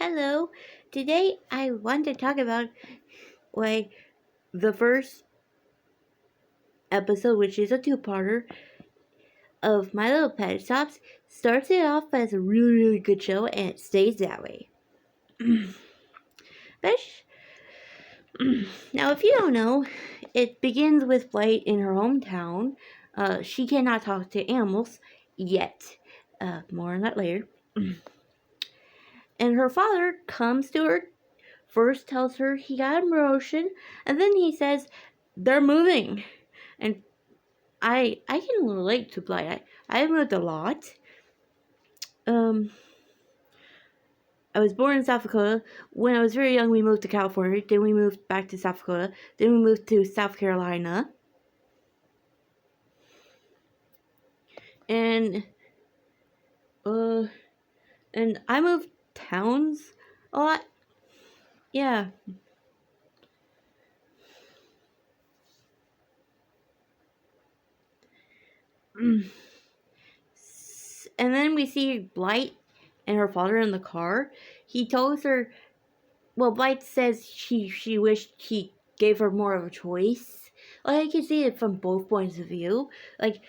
Hello. Today I want to talk about why the first episode, which is a two-parter of My Little Pet Shops, starts it off as a really good show and it stays that way. Now, if you don't know, it begins with Blight in her hometown. She cannot talk to animals yet. More on that later. And her father comes to her, first tells her he got a promotion, and then he says they're moving. And I can relate to Blight. I moved a lot. I was born in South Dakota. When I was very young, we moved to California. Then we moved back to South Dakota. Then we moved to South Carolina. And I moved towns a lot. Yeah. And then we see Blight and her father in the car. He tells her, well, Blight says she wished he gave her more of a choice. Like, I can see it from both points of view. Like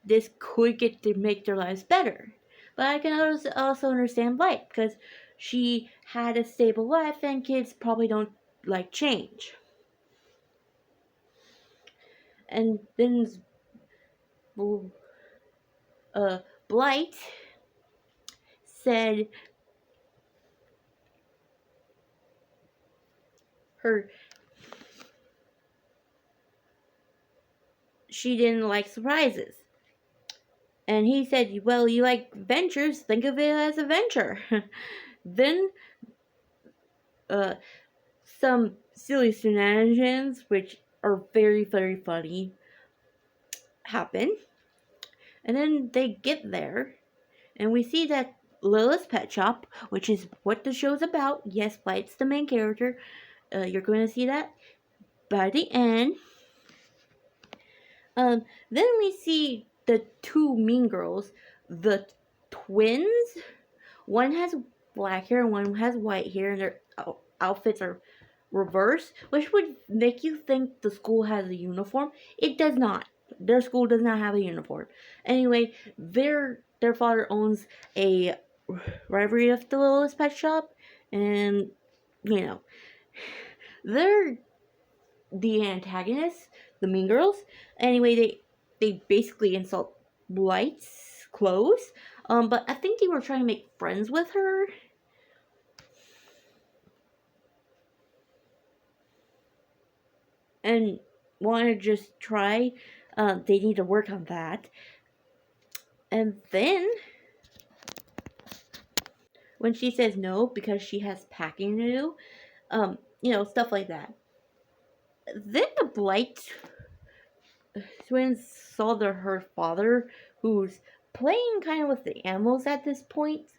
this could get to make their lives better. But I can also understand Blight, because she had a stable life and kids probably don't like change. And then Blight said she didn't like surprises. And he said, well, you like ventures, think of it as a venture. Then some silly shenanigans, which are very, very funny, happen. And then they get there, and we see that Lilith's Pet Shop, which is what the show's about. Yes, Blight's the main character. You're going to see that by the end. Then we see the two mean girls, the twins. One has black hair and one has white hair, and their outfits are reversed, which would make you think the school has a uniform. It does not. Their school does not have a uniform. Anyway, their father owns a rivalry of the Littlest Pet Shop, and they're the antagonists, the mean girls. Anyway, they basically insult Blight's clothes. But I think they were trying to make friends with her. And want to just try. They need to work on that. And then, when she says no because she has packing to do, stuff like that. Then the Blight twins saw her father, who's playing kind of with the animals at this point,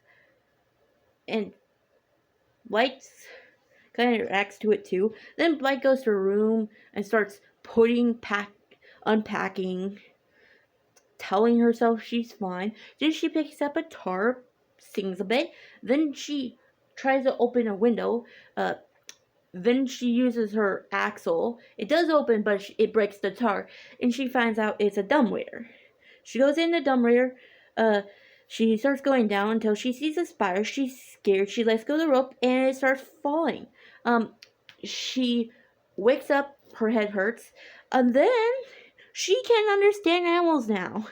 and Blight kind of reacts to it too. Then Blight goes to her room and starts unpacking, telling herself she's fine. Then she picks up a tarp, sings a bit. Then she tries to open a window. Then she uses her axle. It does open, but it breaks the tar. And she finds out it's a dumbwaiter. She goes in the dumbwaiter. She starts going down until she sees a spider. She's scared. She lets go of the rope, and it starts falling. She wakes up. Her head hurts. And then she can understand animals now,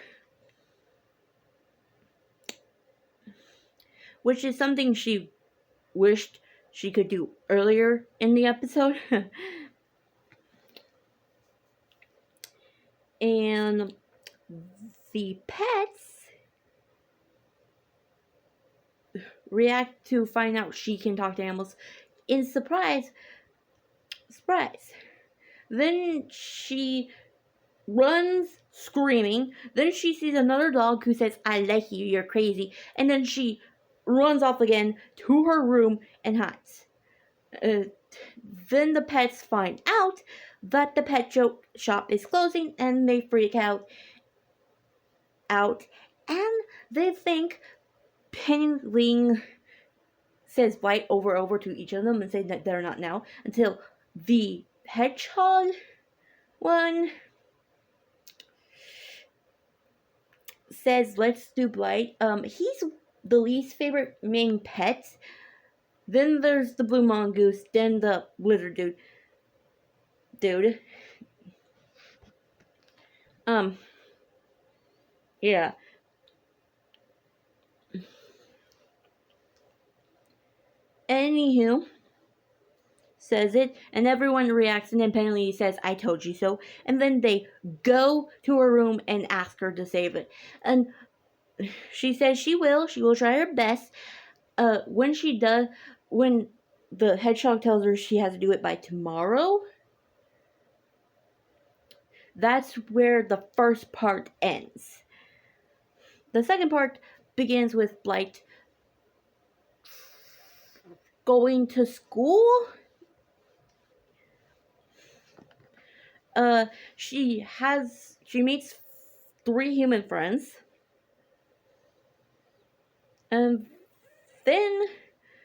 which is something she wished she could do earlier in the episode. And the pets react to find out she can talk to animals in surprise. Then she runs screaming. Then she sees another dog who says, I like you, you're crazy. And then she runs off again to her room and hides. Then the pets find out that the pet shop is closing, and they freak out, and they think Penny Ling says Blight over and over to each of them and say that they're not now, until the hedgehog one says, let's do Blight. He's the least favorite main pet. Then there's the blue mongoose, then the lizard dude. Yeah. Anywho, says it, and everyone reacts independently, says, I told you so. And then they go to her room and ask her to save it. And she says she will try her best. When she does, when the hedgehog tells her she has to do it by tomorrow, that's where the first part ends. The second part begins with Blight going to school. She meets 3 human friends, and then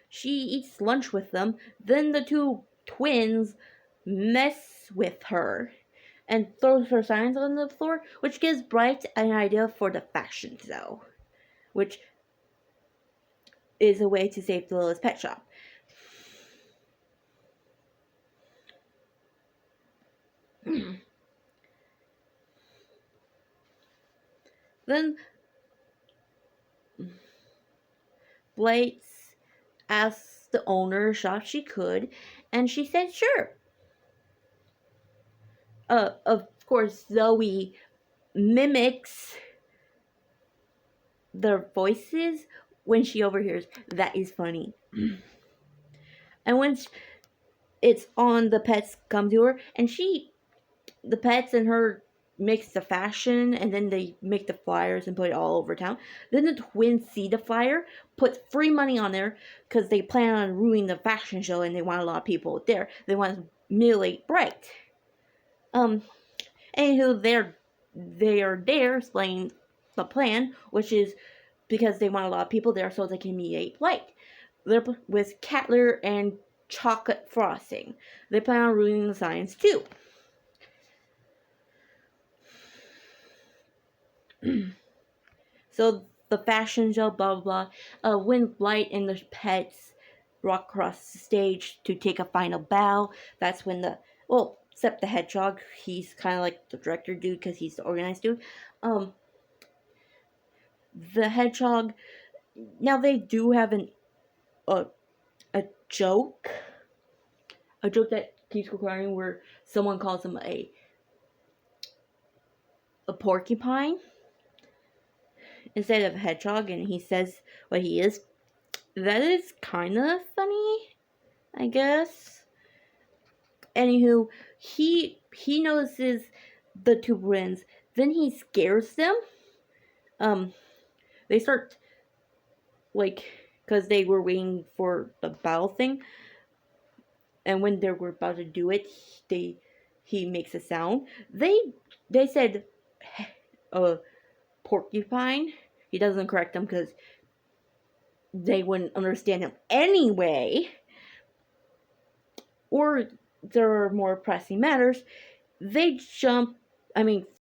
she eats lunch with them. Then the 2 twins mess with her and throws her signs on the floor, which gives Bright an idea for the fashion show, which is a way to save the Littlest Pet Shop. Then Blight asked the owner if she could, and she said sure. Of course, Zoe mimics their voices when she overhears. That is funny. And when it's on, the pets come to her, and the pets and her mix the fashion, and then they make the flyers and put it all over town. Then the twins see the flyer, put free money on there, because they plan on ruining the fashion show, and they want a lot of people there. They want to mutilate Bright. Anywho, they are there explaining the plan, which is because they want a lot of people there so they can mutilate Blight. They're with cat litter and chocolate frosting. They plan on ruining the signs too. So the fashion show, blah blah blah. When Blight and the pets walk across the stage to take a final bow, that's when except the hedgehog, he's kind of like the director dude because he's the organized dude. The hedgehog, now they do have a joke that keeps recurring where someone calls him a porcupine instead of a hedgehog, and he says what he is. That is kind of funny, I guess. Anywho, he notices the 2 twins. Then he scares them. They start, because they were waiting for the battle thing, and when they were about to do it, he makes a sound. They said porcupine. He doesn't correct them because they wouldn't understand him anyway. Or there are more pressing matters. They